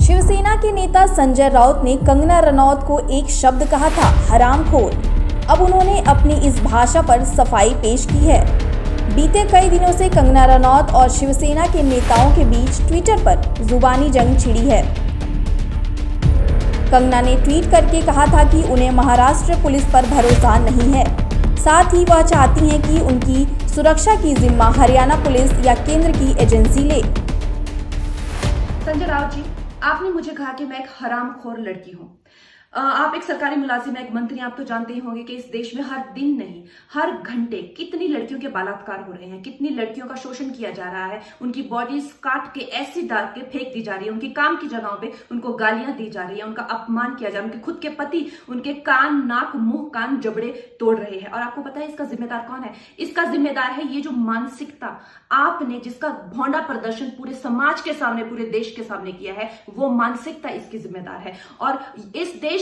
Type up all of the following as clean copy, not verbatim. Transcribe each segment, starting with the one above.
शिवसेना के नेता संजय राउत ने कंगना रनौत को एक शब्द कहा था, हरामखोर। अब उन्होंने अपनी इस भाषा पर सफाई पेश की है। बीते कई दिनों से कंगना रनौत और शिवसेना के नेताओं के बीच ट्विटर पर जुबानी जंग छिड़ी है। कंगना ने ट्वीट करके कहा था कि उन्हें महाराष्ट्र पुलिस पर भरोसा नहीं है। साथ ही वह चाहती हैं कि उनकी सुरक्षा की जिम्मा हरियाणा पुलिस या केंद्र की एजेंसी ले। संजय राउत जी, आपने मुझे कहा कि मैं एक हरामखोर लड़की हूं। आप एक सरकारी मुलाजिम हैं, एक मंत्री, आप तो जानते ही होंगे कि इस देश में हर दिन नहीं हर घंटे कितनी लड़कियों के बलात्कार हो रहे हैं, कितनी लड़कियों का शोषण किया जा रहा है, उनकी बॉडीज काट के एसिड डाल के फेंक दी जा रही है, उनकी काम की जगहों पे उनको गालियां दी जा रही है, उनका अपमान किया जा रहा है, उनके खुद के पति उनके कान, नाक, मुंह, कान, जबड़े तोड़ रहे हैं। और आपको पता है इसका जिम्मेदार कौन है? इसका जिम्मेदार है ये जो मानसिकता आपने, जिसका भौंडा प्रदर्शन पूरे समाज के सामने, पूरे देश के सामने किया है, वो मानसिकता इसकी जिम्मेदार है। और इस देश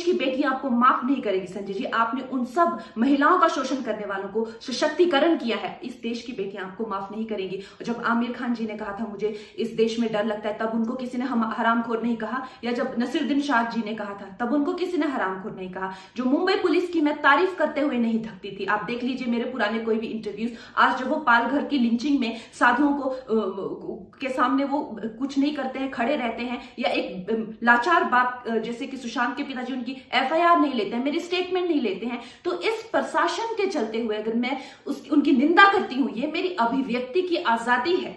की बेटियां आपको माफ नहीं करेगी संजय जी। आपने उन सब महिलाओं का शोषण करने वालों को सशक्तिकरण किया है, इस देश की बेटियां आपको माफ नहीं करेंगी। और जब आमिर खान जी ने कहा था मुझे इस देश में डर लगता है, तब उनको किसी ने हरामखोर नहीं कहा। या जब नसीरुद्दीन शाह जी ने कहा था, तब उनको किसी ने हरामखोर नहीं कहा। जो मुंबई पुलिस की मैं तारीफ करते हुए नहीं थकती थी, आप देख लीजिए मेरे पुराने कोई भी इंटरव्यूज। आज जब वो पालघर की लिंचिंग में साधुओं को के सामने वो कुछ नहीं करते हैं, खड़े रहते हैं, या एक लाचार बाप जैसे कि सुशांत के पिताजी उनकी एफआईआर नहीं लेते हैं, मेरी स्टेटमेंट नहीं लेते हैं, तो इस प्रशासन के चलते हुए अगर मैं उनकी निंदा करती हूं, ये मेरी अभिव्यक्ति की आजादी है,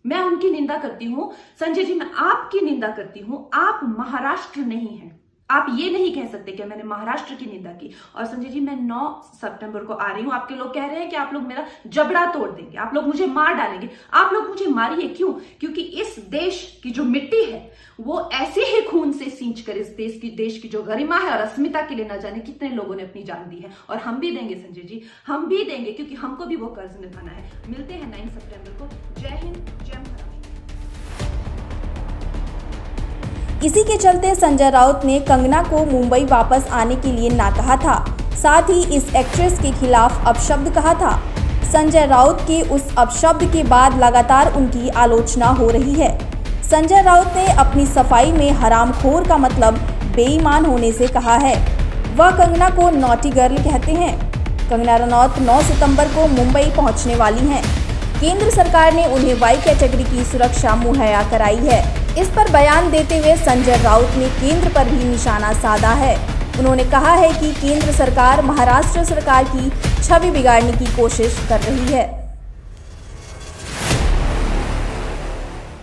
मैं उनकी निंदा करती हूं। संजय जी, मैं आपकी निंदा करती हूं, आप महाराष्ट्र नहीं हैं। आप ये नहीं कह सकते कि मैंने महाराष्ट्र की निंदा की। और संजय जी, मैं 9 सितंबर को आ रही हूं। आपके लोग कह रहे हैं कि आप लोग मेरा जबड़ा तोड़ देंगे, आप लोग मुझे मार डालेंगे। आप लोग मुझे मारिए, क्यों? क्योंकि इस देश की जो मिट्टी है वो ऐसे ही खून से सींच कर इस देश की जो गरिमा है और अस्मिता के लिए न जाने कितने लोगों ने अपनी जान दी है। और हम भी देंगे संजय जी, हम भी देंगे, क्योंकि हमको भी वो कर्ज निभाना है। मिलते हैं 9 सितंबर को। जय हिंद, जय महाराष्ट्र। इसी के चलते संजय राउत ने कंगना को मुंबई वापस आने के लिए ना कहा था। साथ ही इस एक्ट्रेस के खिलाफ अपशब्द कहा था। संजय राउत के उस अपशब्द के बाद लगातार उनकी आलोचना हो रही है। संजय राउत ने अपनी सफाई में हरामखोर का मतलब बेईमान होने से कहा है। वह कंगना को नॉटी गर्ल कहते हैं। कंगना रनौत 9 सितंबर को मुंबई पहुंचने वाली हैं। केंद्र सरकार ने उन्हें वाई कैटेगरी की सुरक्षा मुहैया कराई है। इस पर बयान देते हुए संजय राउत ने केंद्र पर भी निशाना साधा है। उन्होंने कहा है कि केंद्र सरकार महाराष्ट्र सरकार की छवि बिगाड़ने की कोशिश कर रही है।